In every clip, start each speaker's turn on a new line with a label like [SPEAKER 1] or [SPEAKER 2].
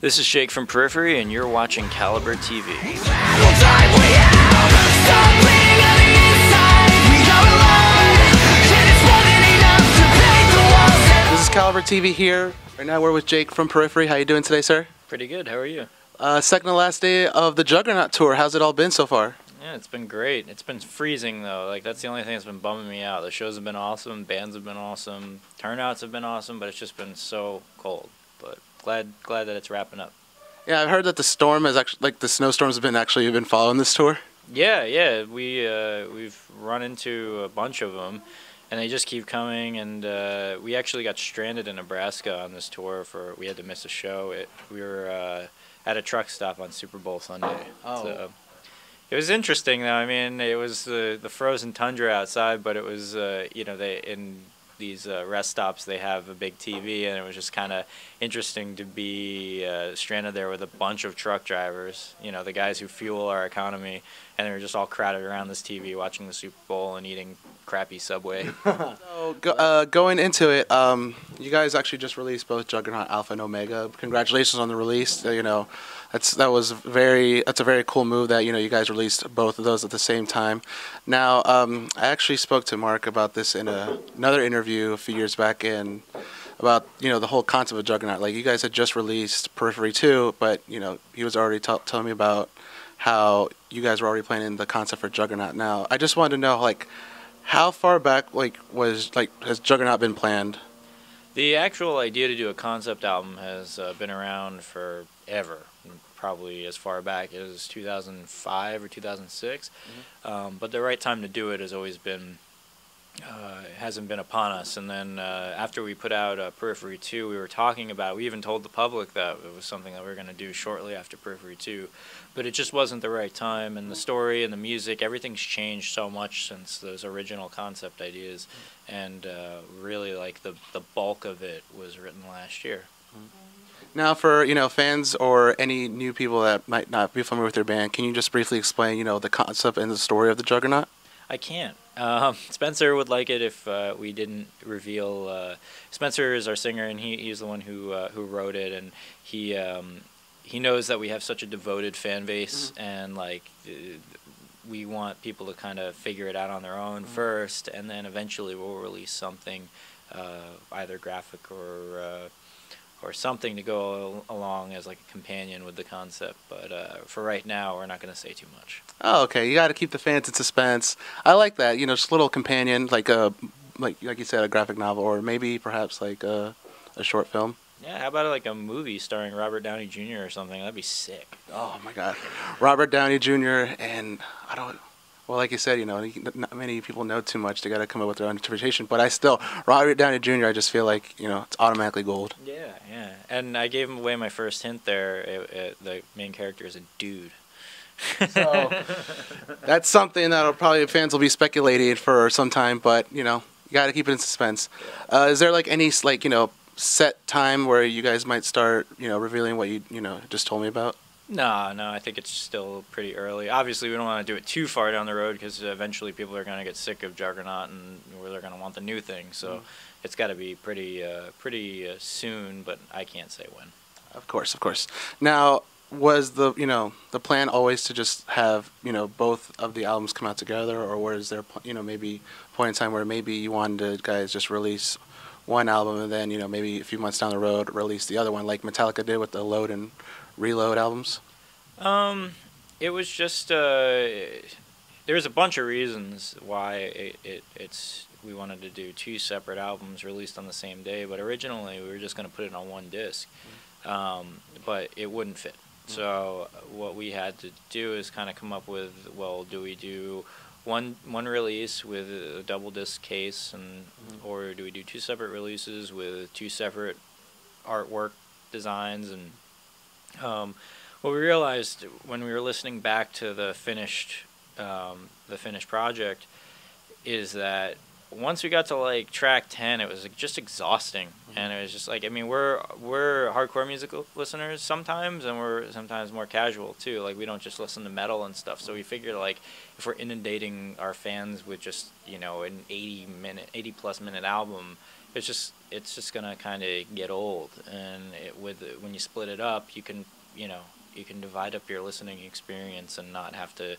[SPEAKER 1] This is Jake from Periphery, and you're watching CaliberTV.
[SPEAKER 2] This is CaliberTV here. Right now we're with Jake from Periphery. How you doing today, sir?
[SPEAKER 1] Pretty good. How are you?
[SPEAKER 2] Second to last day of the Juggernaut tour. How's it all been so far?
[SPEAKER 1] Yeah, it's been great. It's been freezing though. Like that's the only thing that's been bumming me out. The shows have been awesome, bands have been awesome, turnouts have been awesome, but it's just been so cold. But glad that it's wrapping up.
[SPEAKER 2] Yeah, I've heard that the storm has actually, like the snowstorms have been following this tour.
[SPEAKER 1] Yeah. We've run into a bunch of them, and they just keep coming. And we actually got stranded in Nebraska on this tour we had to miss a show. We were at a truck stop on Super Bowl Sunday.
[SPEAKER 2] Oh.
[SPEAKER 1] So, it was interesting though. I mean, it was the frozen tundra outside, but it was they in these rest stops they have a big TV, and it was just kind of interesting to be stranded there with a bunch of truck drivers. You know, the guys who fuel our economy, and they were just all crowded around this TV watching the Super Bowl and eating crappy Subway.
[SPEAKER 2] So going into it, you guys actually just released both Juggernaut Alpha and Omega. Congratulations on the release. That's a very cool move that you guys released both of those at the same time. Now I actually spoke to Mark about this in another interview a few years back, and about the whole concept of Juggernaut. Like you guys had just released Periphery 2, but he was already telling me about how you guys were already planning the concept for Juggernaut. Now I just wanted to know, like, how far back has Juggernaut been planned?
[SPEAKER 1] The actual idea to do a concept album has been around forever, probably as far back as 2005 or 2006. Mm-hmm. But the right time to do it has always been hasn't been upon us. And then after we put out Periphery 2, we even told the public that it was something that we were going to do shortly after Periphery 2, but it just wasn't the right time, and the story and the music, everything's changed so much since those original concept ideas, and really like the bulk of it was written last year.
[SPEAKER 2] Now for fans or any new people that might not be familiar with your band, can you just briefly explain the concept and the story of the Juggernaut?
[SPEAKER 1] I can't. Spencer would like it if we didn't reveal. Spencer is our singer, and he's the one who wrote it, and he knows that we have such a devoted fan base, mm-hmm. and like we want people to kind of figure it out on their own, mm-hmm. first, and then eventually we'll release something, either graphic or something to go along as like a companion with the concept. But for right now, we're not going to say too much. Oh,
[SPEAKER 2] okay. You got to keep the fans in suspense. I like that. Just a little companion, like you said, a graphic novel, or maybe perhaps like a short film.
[SPEAKER 1] Yeah, how about like a movie starring Robert Downey Jr. or something? That'd be sick.
[SPEAKER 2] Oh my God, Robert Downey Jr. and well, like you said, not many people know too much. They got to come up with their own interpretation. But Robert Downey Jr., I just feel like, it's automatically gold.
[SPEAKER 1] Yeah. And I gave him away my first hint there. The main character is a dude.
[SPEAKER 2] So that's something that probably fans will be speculating for some time. But, you got to keep it in suspense. Yeah. Is there like any, set time where you guys might start, revealing what you, just told me about?
[SPEAKER 1] No, I think it's still pretty early. Obviously, we don't want to do it too far down the road because eventually people are going to get sick of Juggernaut and they're going to want the new thing. So it's got to be pretty soon, but I can't say when.
[SPEAKER 2] Of course. Now, was the plan always to just have both of the albums come out together, or was there maybe a point in time where maybe you wanted to guys just release one album and then maybe a few months down the road release the other one, like Metallica did with the Load and Reload albums?
[SPEAKER 1] It was just there's a bunch of reasons why we wanted to do two separate albums released on the same day, but originally we were just going to put it on one disc, but it wouldn't fit. So what we had to do is kind of come up with, well, do we do one release with a double disc case, or do we do two separate releases with two separate artwork designs? And what we realized when we were listening back to the finished project is that once we got to like track 10, it was like, just exhausting, and it was just like, I mean, we're hardcore musical listeners sometimes, and we're sometimes more casual too. Like, we don't just listen to metal and stuff. So we figured, like, if we're inundating our fans with just, you know, an 80+ minute album, it's just gonna kind of get old. And when you split it up, you can divide up your listening experience and not have to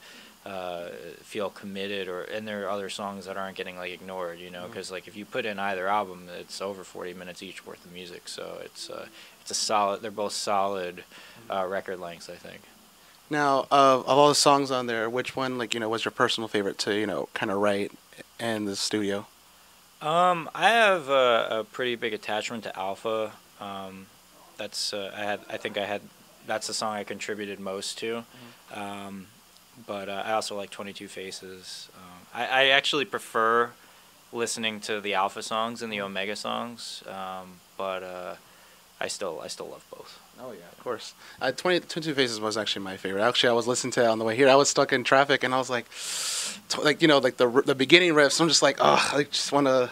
[SPEAKER 1] feel committed, and there are other songs that aren't getting like ignored, you know, because like if you put in either album, it's over 40 minutes each worth of music. So it's a solid. They're both solid record lengths, I think.
[SPEAKER 2] Now, of all the songs on there, which one, like, you know, was your personal favorite to, you know, kind of write in the studio?
[SPEAKER 1] I have a pretty big attachment to Alpha. That's that's the song I contributed most to. But I also like 22 Faces. I actually prefer listening to the Alpha songs and the Omega songs, but I still love both.
[SPEAKER 2] Oh yeah, of course. 22 Faces was actually my favorite. Actually, I was listening to it on the way here. I was stuck in traffic, and I was like, you know, like the beginning riffs. I'm just like, oh, I just want to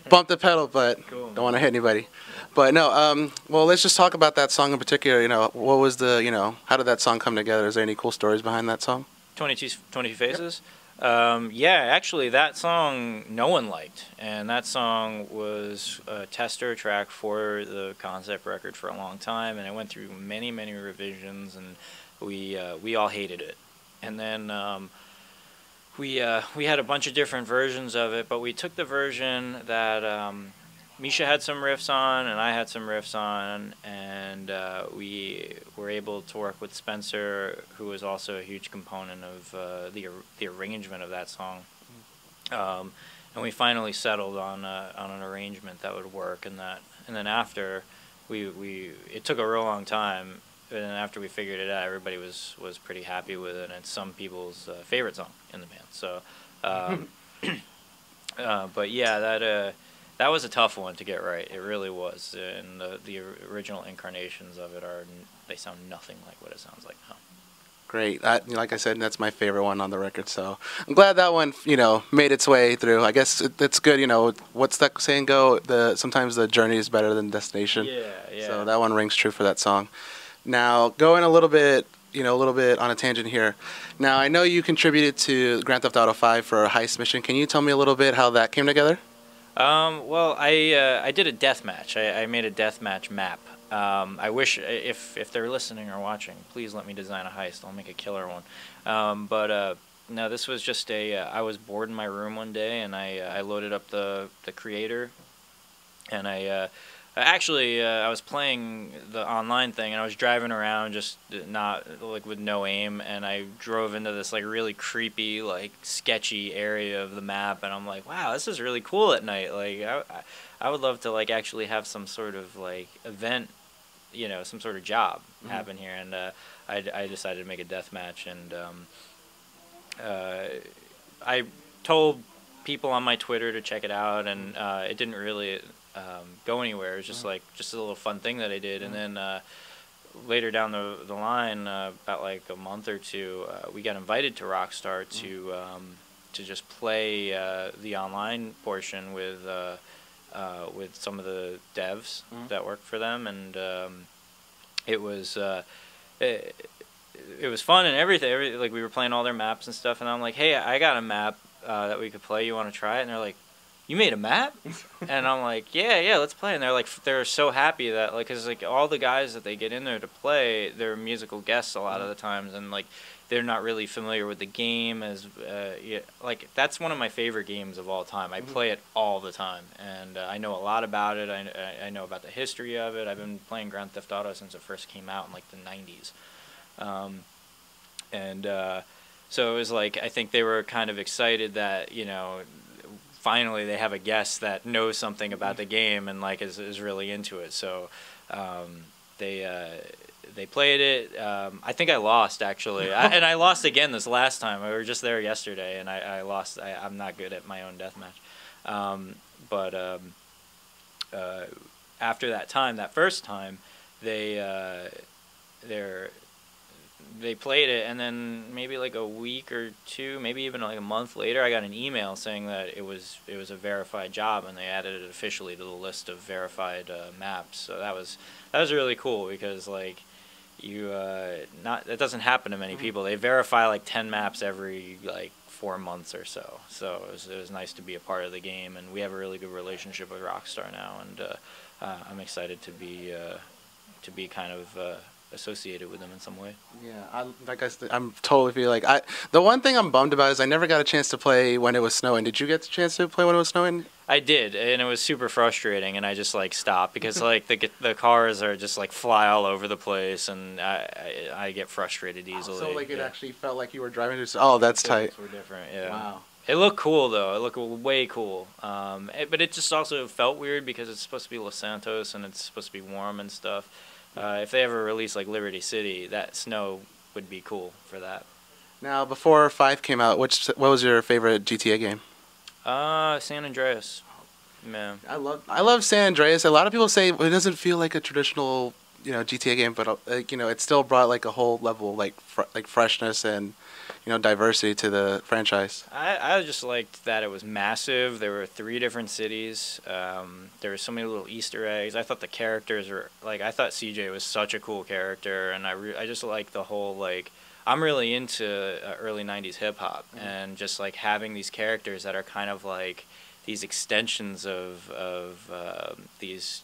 [SPEAKER 2] bump the pedal, but
[SPEAKER 1] Cool.
[SPEAKER 2] don't want to hit anybody. But no, well, let's just talk about that song in particular. You know, what was how did that song come together? Is there any cool stories behind that song?
[SPEAKER 1] 22 Faces? Yep. Yeah, actually, that song no one liked. And that song was a tester track for the concept record for a long time. And it went through many, many revisions, and we all hated it. And then we had a bunch of different versions of it, but we took the version that Misha had some riffs on, and I had some riffs on, and we were able to work with Spencer, who was also a huge component of the arrangement of that song. And we finally settled on an arrangement that would work, and then after it took a real long time, and then after we figured it out, everybody was pretty happy with it, and it's some people's favorite song in the band. So, but yeah, that was a tough one to get right. It really was. And the original incarnations of it they sound nothing like what it sounds like now.
[SPEAKER 2] Great. Like I said, that's my favorite one on the record. So I'm glad that one, you know, made its way through. I guess it's good. You know, what's that saying go? Sometimes the journey is better than the destination.
[SPEAKER 1] Yeah.
[SPEAKER 2] So that one rings true for that song. Now, going a little bit on a tangent here. Now, I know you contributed to Grand Theft Auto 5 for a heist mission. Can you tell me a little bit how that came together?
[SPEAKER 1] Well, I did a deathmatch. I made a deathmatch map. I wish, if they're listening or watching, please let me design a heist. I'll make a killer one. But no, this was just I was bored in my room one day, and I loaded up the creator, and I was playing the online thing, and I was driving around just not like with no aim, and I drove into this like really creepy, like sketchy area of the map, and I'm like, wow, this is really cool at night. Like I would love to like actually have some sort of like event, you know, some sort of job happen here, and I decided to make a death match, and I told people on my Twitter to check it out, and it didn't really go anywhere. It was just like a little fun thing that I did, and then later down the line, about like a month or two, we got invited to Rockstar to just play the online portion with some of the devs that worked for them, and it was fun and everything. Like we were playing all their maps and stuff, and I'm like, hey, I got a map that we could play. You want to try it? And they're like, you made a map? And I'm like, yeah, let's play. And they're so happy that, like, cause like all the guys that they get in there to play, they're musical guests a lot of the times, and like they're not really familiar with the game as, like that's one of my favorite games of all time. I play it all the time, and I know a lot about it. I know about the history of it. I've been playing Grand Theft Auto since it first came out in like the 90s, so it was like I think they were kind of excited that, you know, finally they have a guest that knows something about the game and like is really into it. So they played it. I think I lost actually, and I lost again this last time. We were just there yesterday, and I lost. I'm not good at my own deathmatch. But after that time, that first time, they played it, and then maybe like a week or two, maybe even like a month later, I got an email saying that it was a verified job, and they added it officially to the list of verified maps. So that was really cool, because like that doesn't happen to many people. They verify like 10 maps every like 4 months or so. So it was nice to be a part of the game, and we have a really good relationship with Rockstar now, and I'm excited to be kind of associated with them in some way.
[SPEAKER 2] Yeah, I'm totally feel like the one thing I'm bummed about is I never got a chance to play when it was snowing. Did you get the chance to play when it was snowing?
[SPEAKER 1] I did, and it was super frustrating, and I just like stopped because like the cars are just like fly all over the place, and I get frustrated easily.
[SPEAKER 2] So like it actually felt like you were driving to. Oh, that's tight.
[SPEAKER 1] Were different, yeah.
[SPEAKER 2] Wow.
[SPEAKER 1] It looked cool though. It looked way cool. But it just also felt weird because it's supposed to be Los Santos and it's supposed to be warm and stuff. If they ever release like Liberty City, that snow would be cool for that.
[SPEAKER 2] Now, before 5 came out, what was your favorite GTA game?
[SPEAKER 1] San Andreas. Man.
[SPEAKER 2] I love San Andreas. A lot of people say it doesn't feel like a traditional, GTA game, but it still brought like a whole level like freshness and diversity to the franchise.
[SPEAKER 1] I just liked that it was massive. There were 3 different cities. There were so many little Easter eggs. I thought the characters were like, I thought CJ was such a cool character, and I just like the whole like. I'm really into early 90s hip hop, and just like having these characters that are kind of like these extensions of these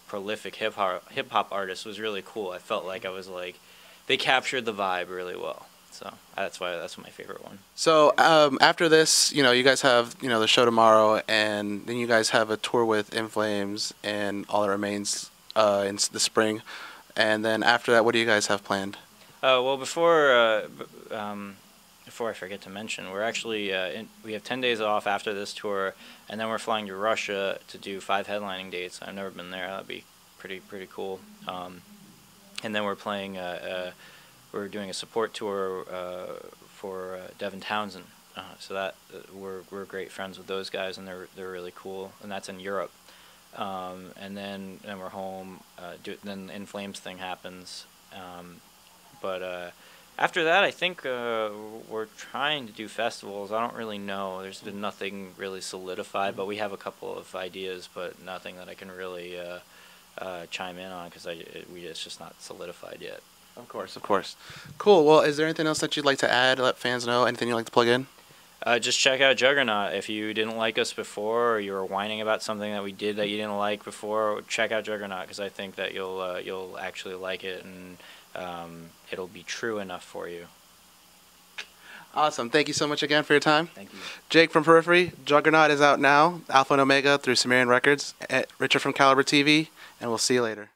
[SPEAKER 1] prolific hip hop artists was really cool. I felt like I was like they captured the vibe really well. So that's my favorite one. So
[SPEAKER 2] after this, you guys have the show tomorrow, and then you guys have a tour with In Flames and All That Remains in the spring, and then after that, what do you guys have planned?
[SPEAKER 1] Well, before I forget to mention, we're actually we have 10 days off after this tour, and then we're flying to Russia to do 5 headlining dates. I've never been there. That'd be pretty cool. And then we're playing. We're doing a support tour for Devin Townsend. So that we're great friends with those guys, and they're really cool. And that's in Europe. And then we're home. Then the In Flames thing happens. But after that, I think we're trying to do festivals. I don't really know. There's been nothing really solidified, but we have a couple of ideas, but nothing that I can really chime in on because it's just not solidified yet.
[SPEAKER 2] Of course. Cool. Well, is there anything else that you'd like to add, let fans know? Anything you'd like to plug in?
[SPEAKER 1] Just check out Juggernaut. If you didn't like us before, or you were whining about something that we did that you didn't like before, check out Juggernaut, because I think that you'll actually like it, and it'll be true enough for you.
[SPEAKER 2] Awesome. Thank you so much again for your time.
[SPEAKER 1] Thank you.
[SPEAKER 2] Jake from Periphery. Juggernaut is out now. Alpha and Omega through Sumerian Records. Richard from CaliberTV, and we'll see you later.